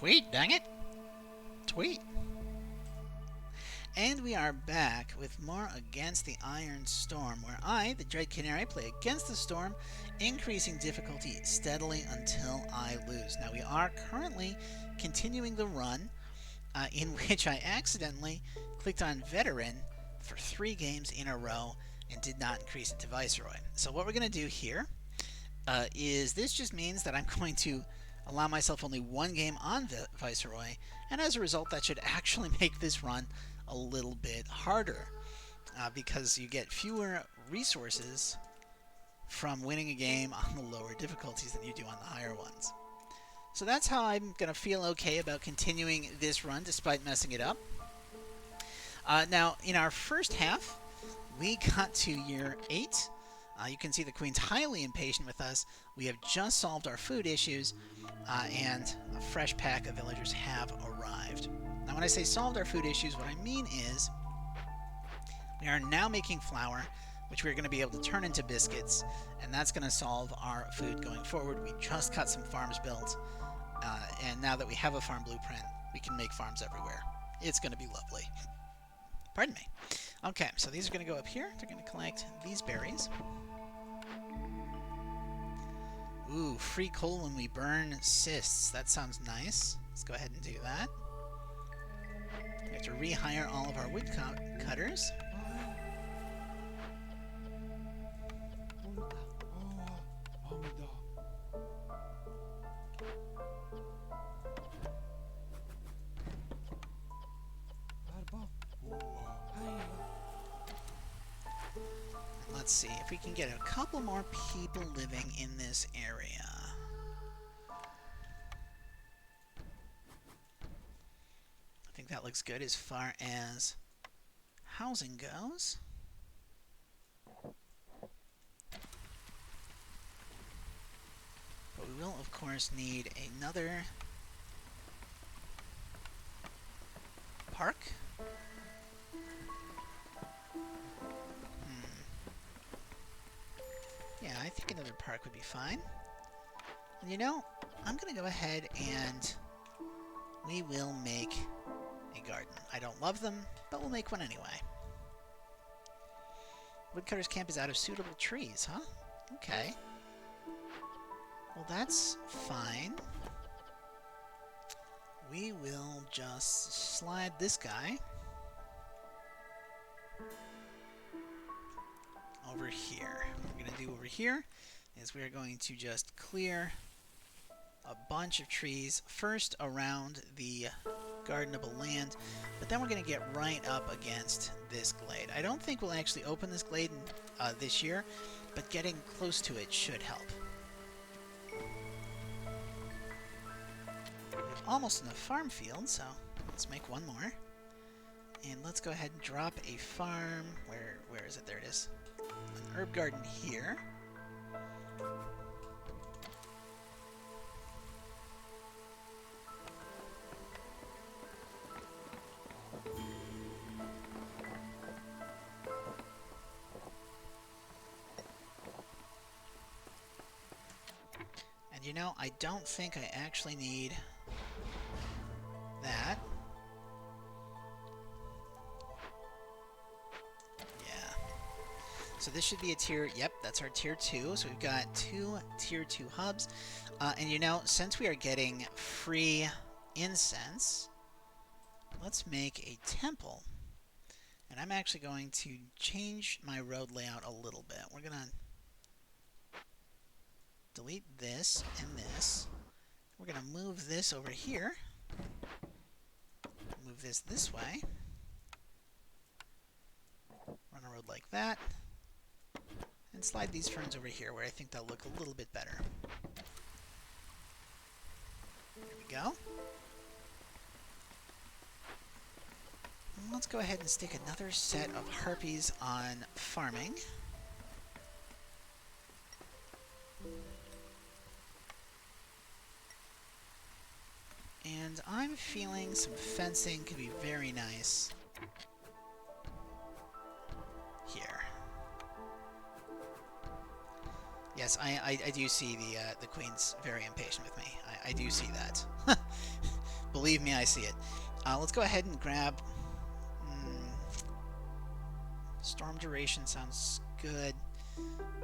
Tweet, dang it! Tweet! And we are back with more Against the Iron Storm, where I, the Dread Canary, play against the storm, increasing difficulty steadily until I lose. Now, we are currently continuing the run in which I accidentally clicked on Veteran for 3 games in a row and did not increase it to Viceroy. So what we're going to do here is this just means that I'm going to allow myself only 1 game on Viceroy, and as a result that should actually make this run a little bit harder because you get fewer resources from winning a game on the lower difficulties than you do on the higher ones. So that's how I'm going to feel okay about continuing this run despite messing it up. Now, in our first half, we got to year 8. You can see the Queen's highly impatient with us. We have just solved our food issues, and a fresh pack of villagers have arrived. Now, when I say solved our food issues, what I mean is we are now making flour, which we're going to be able to turn into biscuits, and that's going to solve our food going forward. We just got some farms built, and now that we have a farm blueprint, we can make farms everywhere. It's going to be lovely. Pardon me. Okay, so these are going to go up here. They're going to collect these berries. Ooh, free coal when we burn cysts. That sounds nice. Let's go ahead and do that. We have to rehire all of our woodcutters. Let's see if we can get a couple more people living in this area. I think that looks good as far as housing goes. But we will, of course, need another park. Yeah, I think another park would be fine. And you know, I'm going to go ahead and we will make a garden. I don't love them, but we'll make one anyway. Woodcutter's camp is out of suitable trees, huh? Okay. Well, that's fine. We will just slide this guy over here. What we're going to do over here is we're going to just clear a bunch of trees first around the gardenable land, but then we're going to get right up against this glade. I don't think we'll actually open this glade this year, but getting close to it should help. We have almost enough farm field, so let's make one more. And let's go ahead and drop a farm. Where is it? There it is. An herb garden here. And you know, I don't think I actually need that. So this should be a tier, yep, that's our tier 2. So we've got 2 tier 2 hubs. And you know, since we are getting free incense, let's make a temple. And I'm actually going to change my road layout a little bit. We're going to delete this and this. We're going to move this over here. Move this way. Run a road like that. And slide these ferns over here where I think they'll look a little bit better. There we go. And let's go ahead and stick another set of harpies on farming. And I'm feeling some fencing could be very nice here. Yes, I do see the Queen's very impatient with me. I do see that. Believe me, I see it. Let's go ahead and grab... Mm, storm duration sounds good.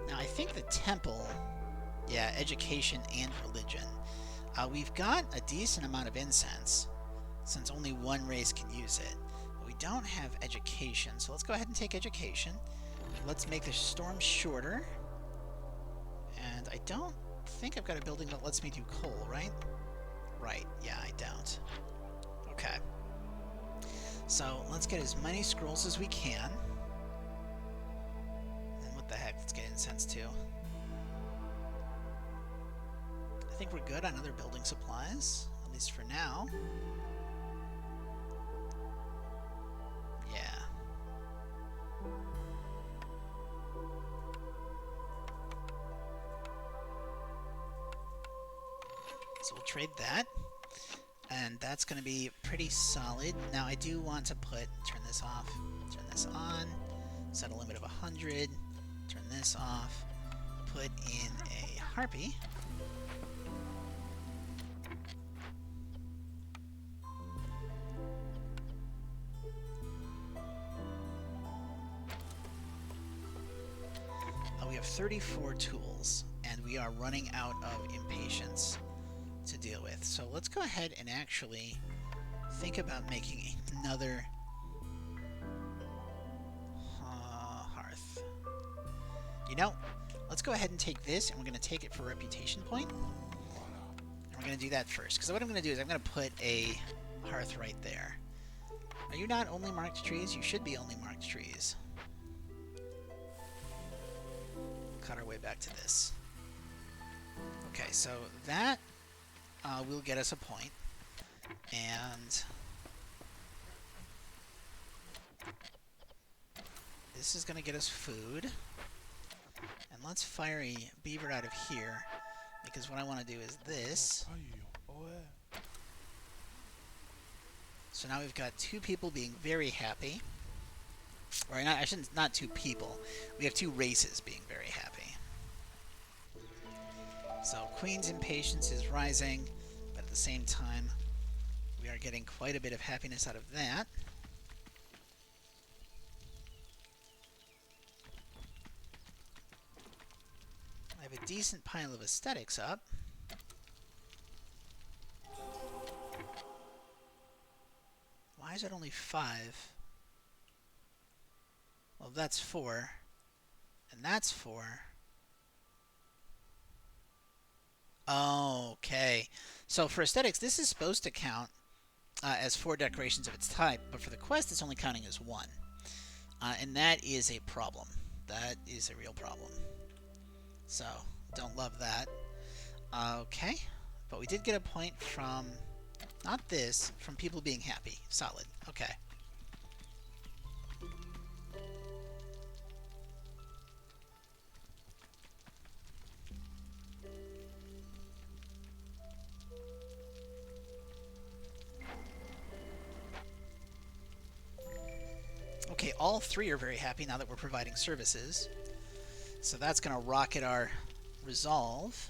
Now, I think the temple... Yeah, education and religion. We've got a decent amount of incense, since only one race can use it. But we don't have education, so let's go ahead and take education. Let's make the storm shorter. And I don't think I've got a building that lets me do coal, right? Right, yeah, I don't. Okay. So, let's get as many scrolls as we can. And what the heck, let's get incense too. I think we're good on other building supplies, at least for now. Yeah. So we'll trade that. And that's going to be pretty solid. Now I do want to turn this off, turn this on, set a limit of 100, turn this off, put in a harpy. We have 34 tools, and we are running out of impatience to deal with. So let's go ahead and actually think about making another hearth. You know, let's go ahead and take this, and we're going to take it for reputation point. And we're going to do that first, because what I'm going to do is I'm going to put a hearth right there. Are you not only marked trees? You should be only marked trees. Cut our way back to this. Okay, so that will get us a point. And this is going to get us food. And let's fire a beaver out of here, because what I want to do is this. So now we've got 2 people being very happy. Or not 2 people. We have 2 races being very happy. So Queen's impatience is rising, but at the same time, we are getting quite a bit of happiness out of that. I have a decent pile of aesthetics up. Why is it only 5? Well, that's 4. And that's 4. Okay. So for aesthetics, this is supposed to count as 4 decorations of its type, but for the quest, it's only counting as 1. And that is a problem. That is a real problem. So, don't love that. Okay. But we did get a point from, not this, from people being happy. Solid. Okay. Okay, all 3 are very happy now that we're providing services. So that's going to rocket our resolve.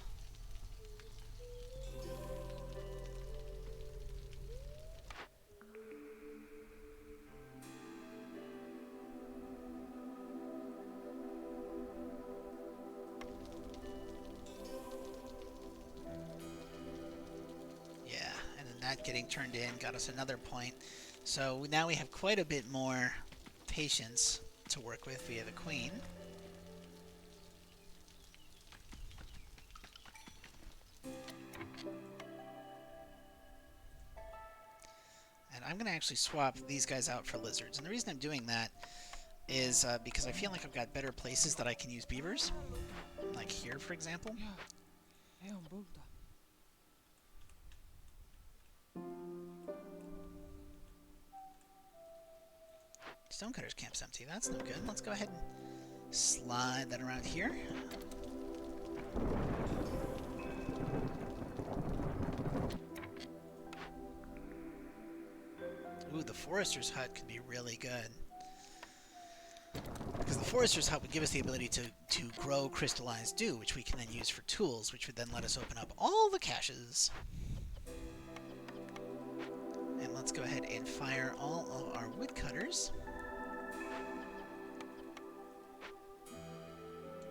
Yeah, and then that getting turned in got us another point. So now we have quite a bit more patience to work with via the Queen. And I'm going to actually swap these guys out for lizards. And the reason I'm doing that is because I feel like I've got better places that I can use beavers. Like here, for example. Stonecutter's camp's empty. That's no good. Let's go ahead and slide that around here. Ooh, the Forester's Hut could be really good. Because the Forester's Hut would give us the ability to grow crystallized dew, which we can then use for tools, which would then let us open up all the caches. let's go ahead and fire all of our woodcutters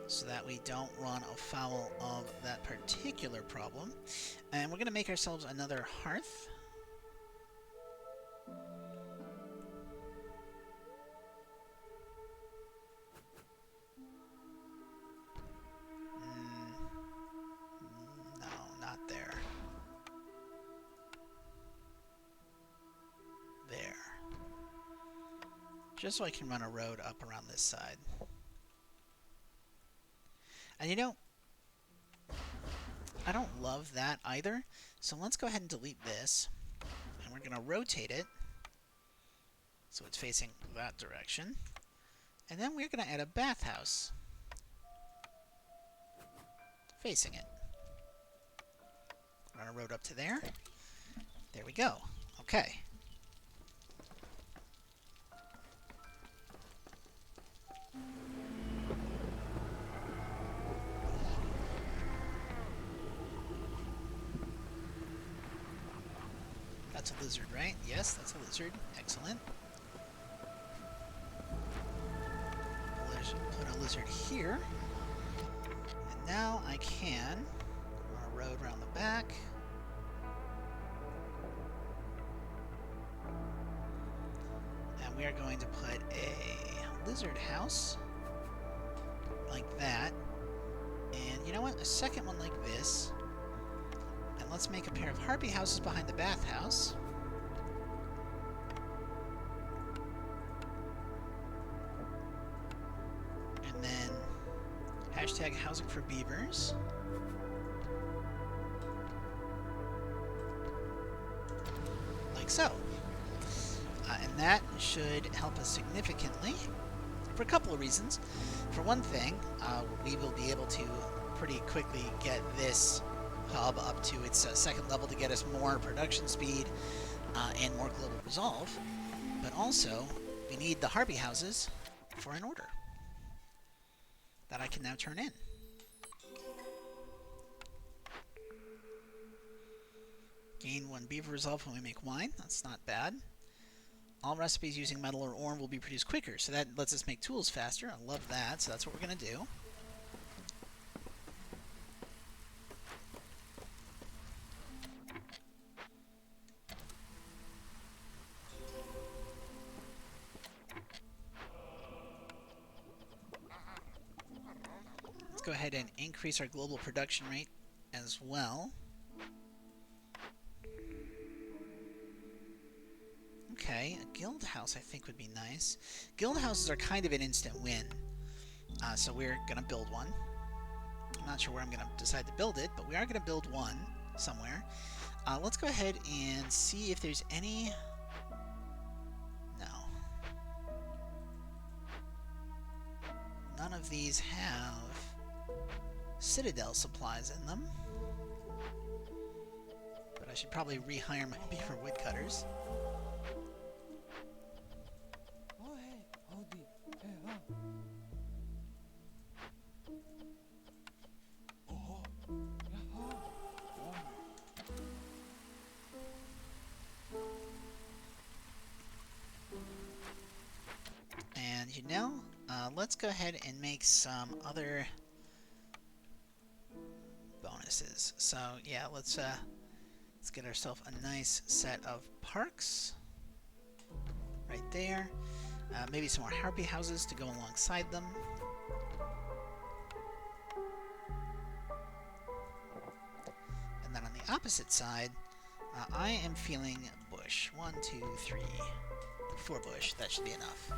so that we don't run afoul of that particular problem. And we're going to make ourselves another hearth. No, not there. There. Just so I can run a road up around this side. And you know, I don't love that either, so let's go ahead and delete this. And we're going to rotate it so it's facing that direction. And then we're going to add a bathhouse facing it. Run a road up to there. There we go. Okay. That's a lizard, right? Yes, that's a lizard. Excellent. Put a lizard here. And now I can run a road around the back. And we are going to put a lizard house like that. And you know what? A second one like this. And let's make a pair of harpy houses behind the bathhouse. And then hashtag housing for beavers. Like so. And that should help us significantly for a couple of reasons. For one thing, we will be able to pretty quickly get this hub up to its second level to get us more production speed and more global resolve. But also, we need the harpy houses for an order that I can now turn in. Gain 1 beaver resolve when we make wine. That's not bad. All recipes using metal or ore will be produced quicker, so that lets us make tools faster. I love that, so that's what we're going to do. Let's go ahead and increase our global production rate as well. Okay, a guild house I think would be nice. Guild houses are kind of an instant win, so we're going to build one. I'm not sure where I'm going to decide to build it, but we are going to build one somewhere. Let's go ahead and see if there's any... No. None of these have citadel supplies in them. But I should probably rehire my beaver woodcutters. And you know, let's go ahead and make some other bonuses. So yeah, let's get ourselves a nice set of parks right there. Maybe some more harpy houses to go alongside them. And then on the opposite side, I am feeling bush. 1, 2, 3, 4 bush. That should be enough.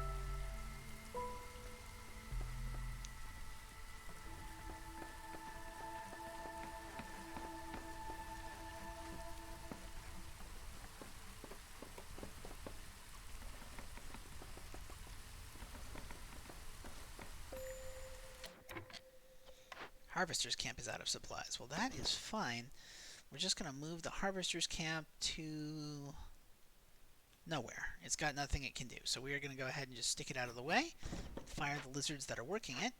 Harvester's camp is out of supplies. Well, that is fine. We're just going to move the Harvester's camp to nowhere. It's got nothing it can do. So we are going to go ahead and just stick it out of the way and fire the lizards that are working it.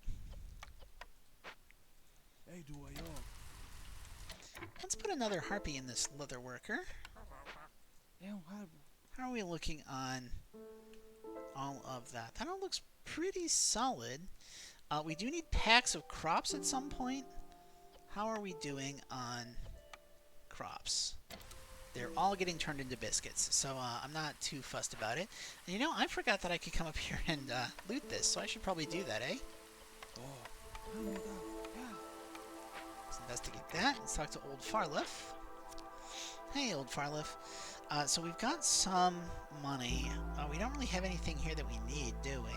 Let's put another harpy in this leather worker. How are we looking on all of that? That all looks pretty solid. We do need packs of crops at some point. How are we doing on crops? They're all getting turned into biscuits, so I'm not too fussed about it. And you know, I forgot that I could come up here and loot this, so I should probably do that, eh? Oh. Let's investigate that. Let's talk to Old Farliff. Hey, Old Farliff. So we've got some money. We don't really have anything here that we need, do we?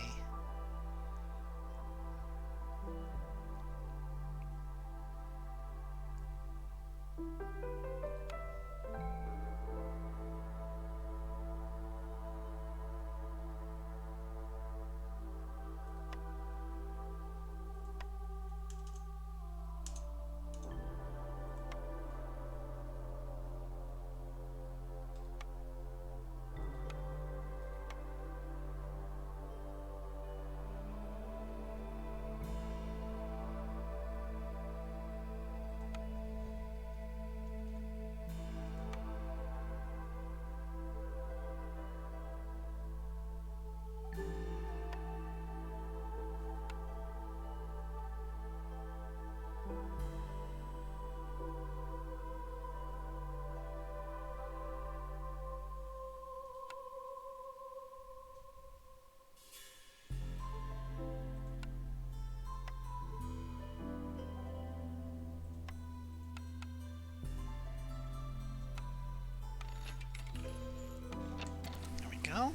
There we go.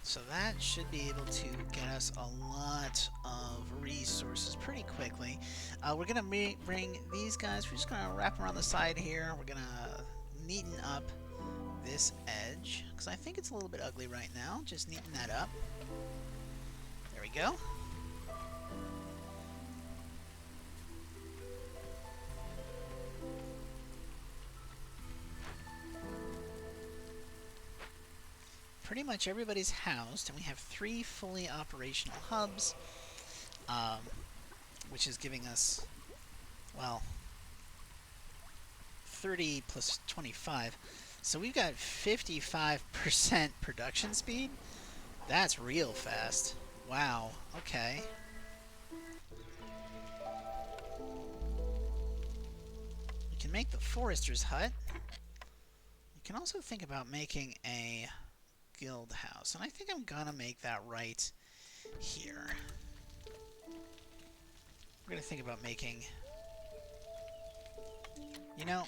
So that should be able to get us a lot of resources pretty quickly. We're going to bring these guys, we're just going to wrap them around the side here. We're going to neaten up this edge, because I think it's a little bit ugly right now. Just neaten that up. There we go. Pretty much everybody's housed, and we have 3 fully operational hubs, which is giving us, well, 30 plus 25. So we've got 55% production speed. That's real fast. Wow, okay. We can make the forester's hut. We can also think about making a guild house, and I think I'm gonna make that right here. We're gonna think about making, you know,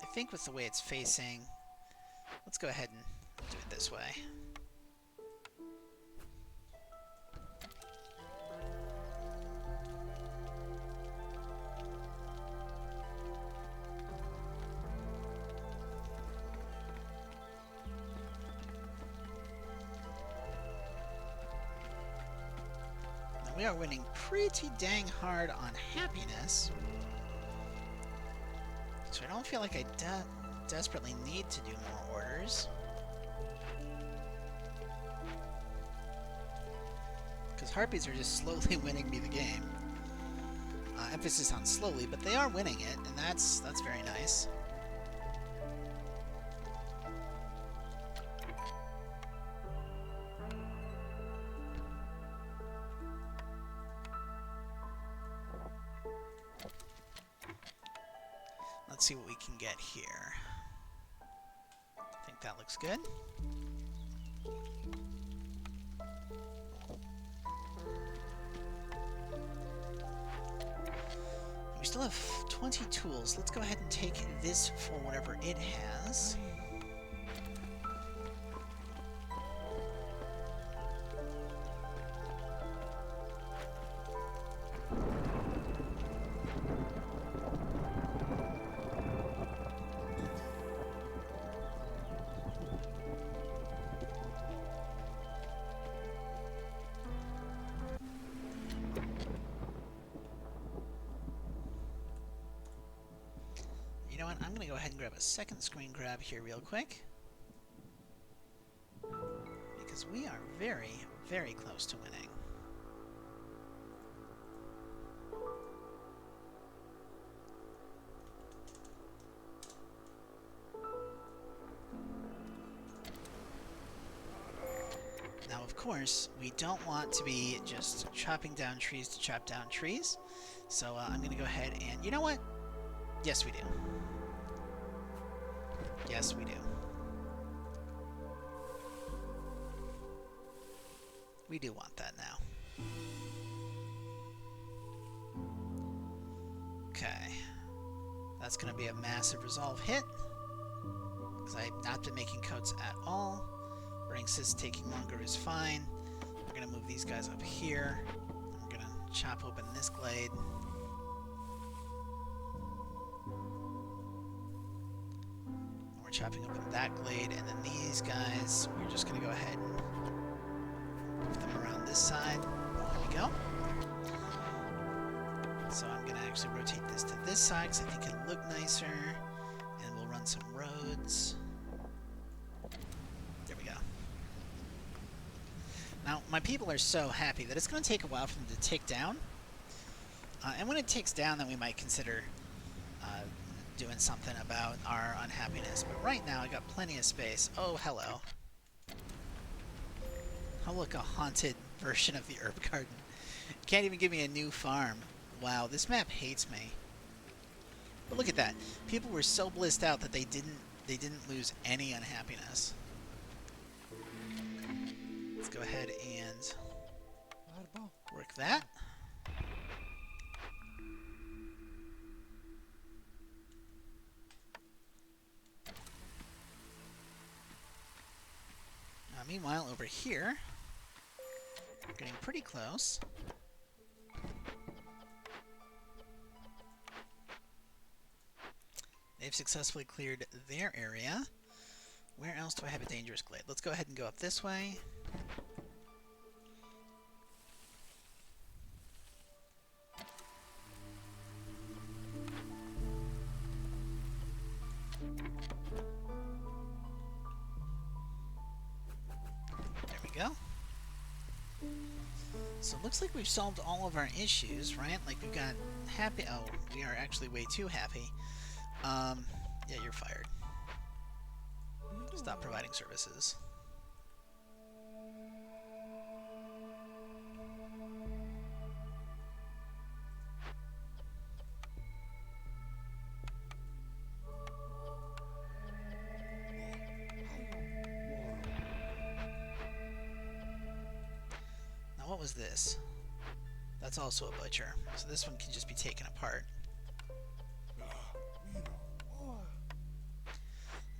I think with the way it's facing, let's go ahead and do it this way. We are winning pretty dang hard on happiness. So I don't feel like I desperately need to do more orders. Because harpies are just slowly winning me the game. Emphasis on slowly, but they are winning it, and that's very nice. Let's see what we can get here. I think that looks good. We still have 20 tools. Let's go ahead and take this for whatever it has. You know what? I'm going to go ahead and grab a second screen grab here real quick. because we are very, very close to winning. Now, of course, we don't want to be just chopping down trees to chop down trees. So I'm going to go ahead and... You know what? Yes, we do. Yes, we do. We do want that now. Okay. That's going to be a massive resolve hit, because I've not been making coats at all. Burning cysts taking longer is fine. We're going to move these guys up here. We're going to chop open this glade. We're chopping open that glade, and then these guys, we're just going to go ahead and move them around this side. There we go. So I'm going to actually rotate this to this side because I think it'll look nicer. And we'll run some roads. There we go. Now, my people are so happy that it's going to take a while for them to tick down. And when it ticks down, then we might consider doing something about our unhappiness. But right now, I got plenty of space. Oh, hello. Oh, look, a haunted version of the herb garden. Can't even give me a new farm. Wow, this map hates me. But look at that. People were so blissed out that they didn't lose any unhappiness. Let's go ahead and work that. Now, meanwhile, over here, we're getting pretty close. They've successfully cleared their area. Where else do I have a dangerous glade? Let's go ahead and go up this way. There we go. So it looks like we've solved all of our issues, right? Like we've got happy... Oh, we are actually way too happy. Yeah, you're fired. Stop providing services. Now, what was this? That's also a butcher. So this one can just be taken apart.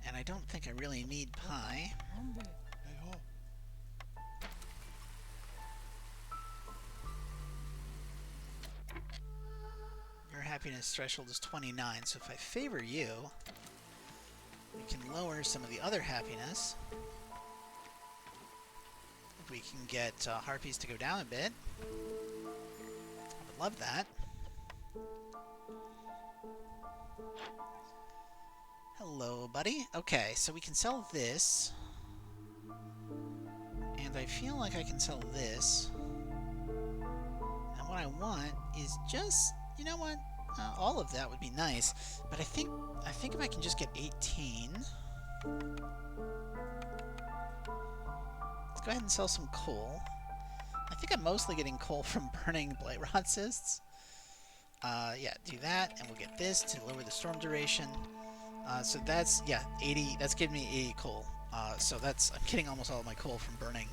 And I don't think I really need pie. Your happiness threshold is 29, so if I favor you, we can lower some of the other happiness. If we can get harpies to go down a bit. I would love that. Hello, buddy. Okay, so we can sell this. And I feel like I can sell this. And what I want is just, you know what? All of that would be nice. But I think if I can just get 18. Let's go ahead and sell some coal. I think I'm mostly getting coal from burning blight rot cysts. Yeah, do that, and we'll get this to lower the storm duration. So that's, yeah, 80, that's giving me 80 coal. So that's, I'm getting almost all of my coal from burning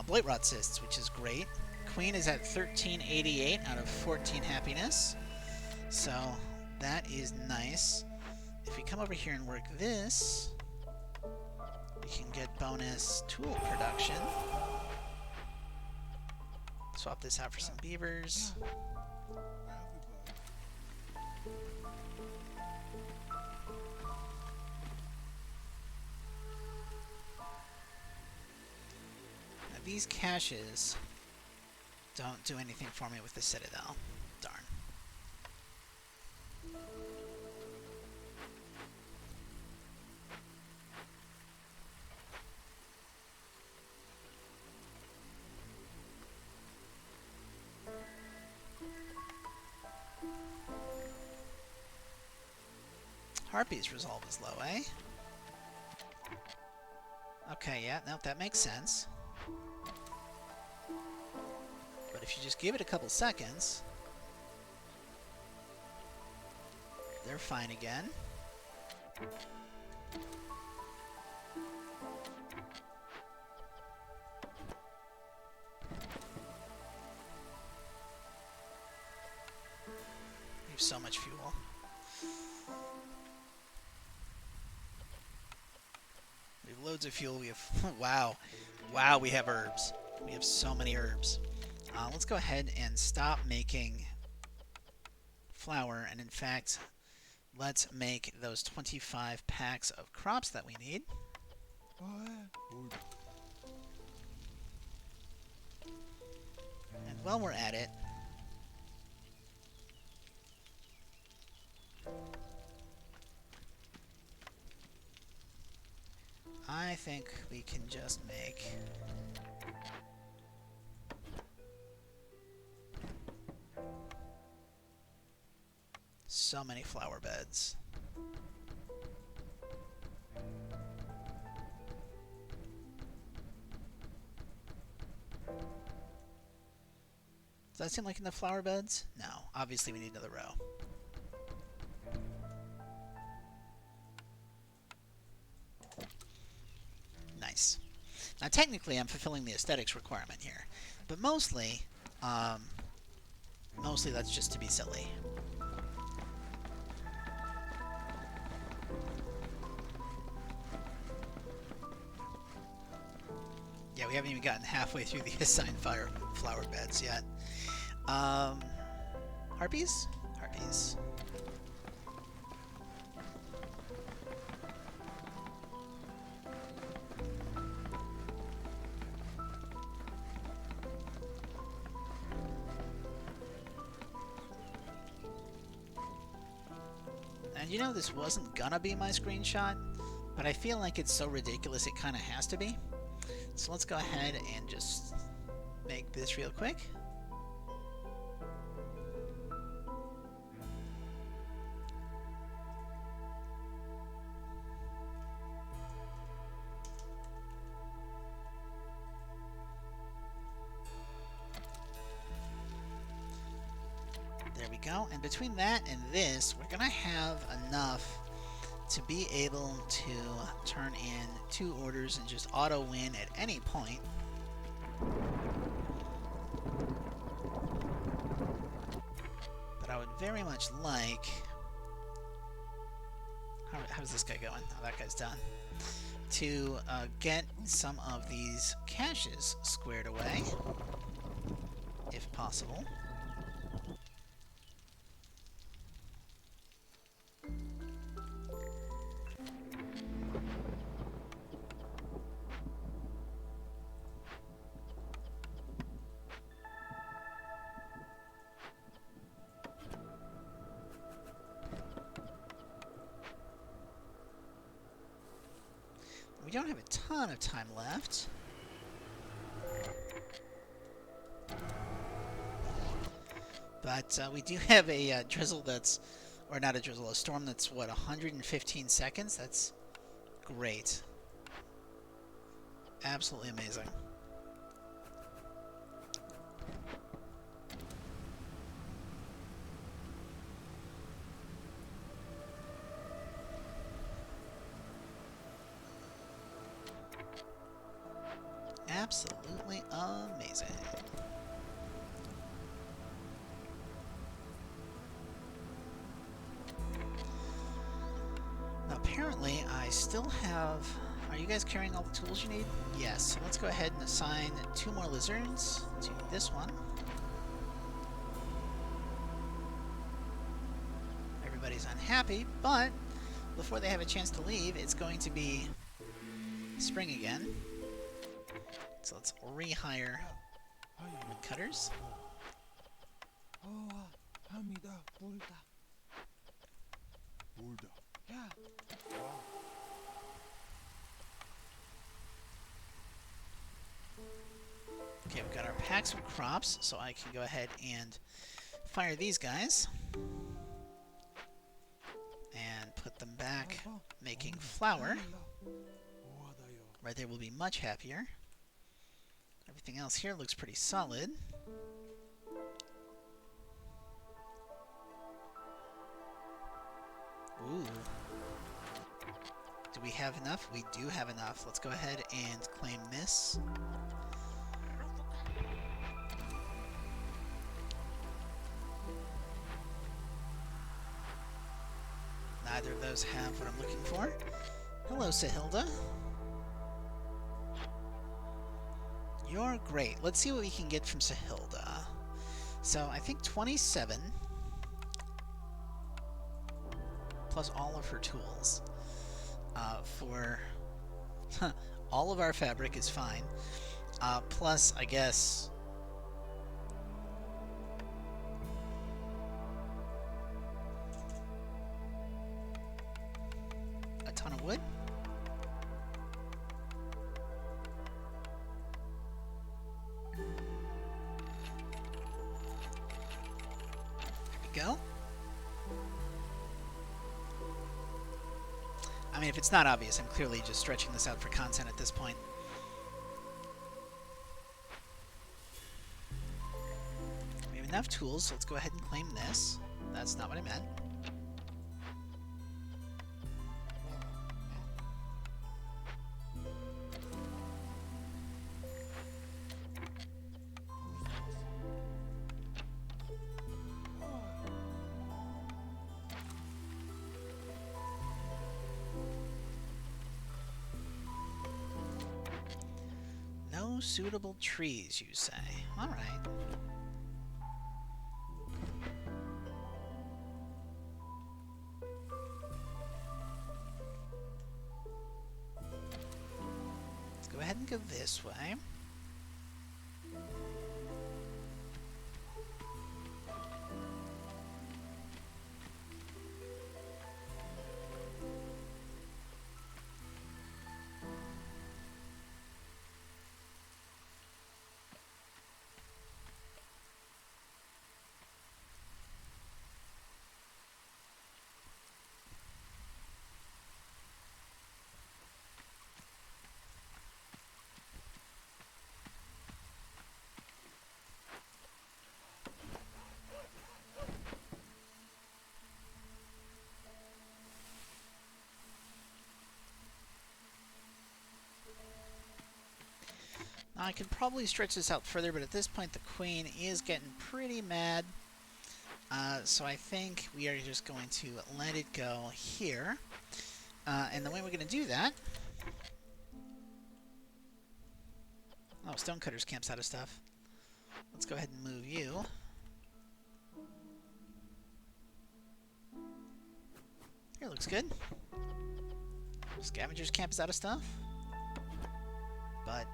blight rot cysts, which is great. Queen is at 1388 out of 14 happiness. So that is nice. If we come over here and work this, we can get bonus tool production. Swap this out for some beavers. These caches don't do anything for me with the Citadel. Darn. Harpy's resolve is low, eh? Okay, yeah, no, that makes sense. But if you just give it a couple seconds, they're fine again. We have so much fuel. We have loads of fuel. We have... wow. Wow, we have herbs. We have so many herbs. Let's go ahead and stop making flour. And in fact, let's make those 25 packs of crops that we need. And while we're at it, I think we can just make so many flower beds. Does that seem like enough flower beds? No. Obviously we need another row. Nice. Now technically I'm fulfilling the aesthetics requirement here. But mostly that's just to be silly. Yeah, we haven't even gotten halfway through the assigned flower beds yet. Harpies? Harpies. And you know, this wasn't gonna be my screenshot, but I feel like it's so ridiculous it kind of has to be. So let's go ahead and just make this real quick. There we go. And between that and this, we're going to have enough to be able to turn in 2 orders and just auto win at any point. But I would very much like... How's this guy going? Oh, that guy's done. To get some of these caches squared away, if possible. We don't have a ton of time left. But we do have a drizzle that's... Or not a drizzle, a storm that's, what, 115 seconds? That's great. Absolutely amazing. Absolutely amazing. Now, apparently, I still have... Are you guys carrying all the tools you need? Yes. So let's go ahead and assign 2 more lizards to this one. Everybody's unhappy, but before they have a chance to leave, it's going to be spring again. So let's rehire cutters. Okay, we've got our packs of crops, so I can go ahead and fire these guys. And put them back, making flour. Right there will be much happier. Everything else here looks pretty solid. Ooh. Do we have enough? We do have enough. Let's go ahead and claim this. Neither of those have what I'm looking for. Hello, Sahilda. You're great. Let's see what we can get from Sahilda. So I think 27 plus all of her tools for all of our fabric is fine. Plus, I guess, a ton of wood. Go. I mean, if it's not obvious, I'm clearly just stretching this out for content at this point. We have enough tools, so let's go ahead and claim this. That's not what I meant. No suitable trees, you say. All right. Let's go ahead and go this way. Now, I could probably stretch this out further, but at this point the queen is getting pretty mad. So I think we are just going to let it go here. And the way we're going to do that... Oh, Stonecutter's camp's out of stuff. Let's go ahead and move you. Here, looks good. Scavenger's camp is out of stuff. But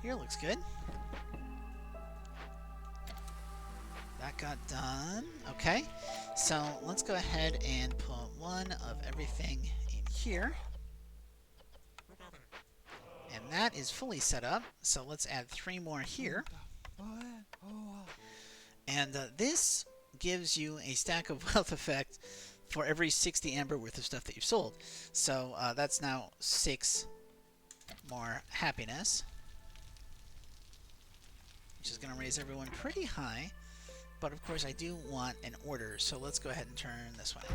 here looks good. That got done. Okay, so let's go ahead and put one of everything in here. And that is fully set up, so let's add 3 more here. And this gives you a stack of wealth effect for every 60 amber worth of stuff that you've sold. So that's now 6 more happiness, which is going to raise everyone pretty high. But of course I do want an order, so let's go ahead and turn this one in.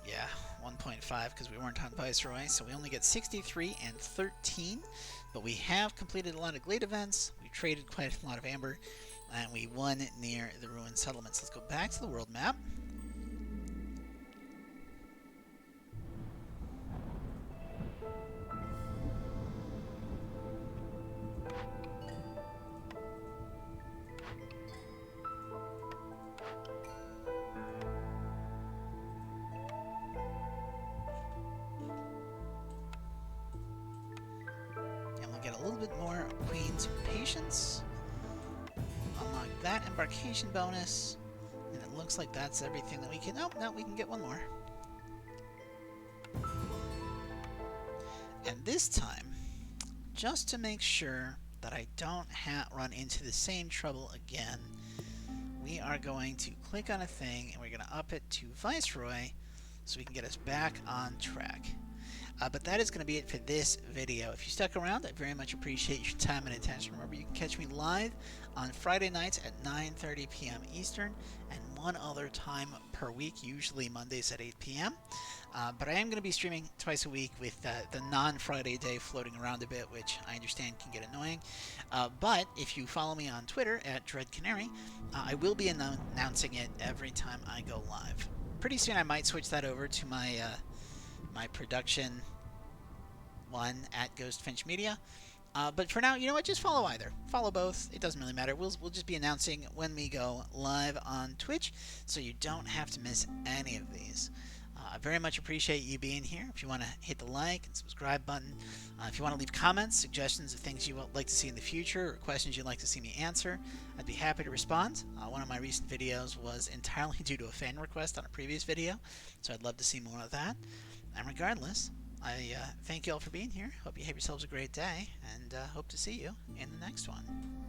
Yeah, 1.5 because we weren't on Viceroy, so we only get 63 and 13. But we have completed a lot of Glade events, we traded quite a lot of amber, and we won near the ruined settlements. Let's go back to the world map. Get a little bit more Queen's Patience. Unlock that embarkation bonus. And it looks like that's everything that we can... Oh, no, we can get one more. And this time, just to make sure that I don't run into the same trouble again, we are going to click on a thing and we're going to up it to Viceroy so we can get us back on track. But that is going to be it for this video. If you stuck around, I very much appreciate your time and attention. Remember, you can catch me live on Friday nights at 9:30 p.m. Eastern and one other time per week, usually Mondays at 8 p.m. But I am going to be streaming twice a week with the non-Friday day floating around a bit, which I understand can get annoying. But if you follow me on Twitter at DreadCanary, I will be announcing it every time I go live. Pretty soon I might switch that over to my my production one at Ghostfinch Media. But for now, you know what? Just follow either. Follow both. It doesn't really matter. We'll just be announcing when we go live on Twitch, so you don't have to miss any of these. I very much appreciate you being here. If you want to hit the like and subscribe button, if you want to leave comments, suggestions of things you would like to see in the future, or questions you'd like to see me answer, I'd be happy to respond. One of my recent videos was entirely due to a fan request on a previous video, so I'd love to see more of that. And regardless, I thank you all for being here. Hope you have yourselves a great day, and hope to see you in the next one.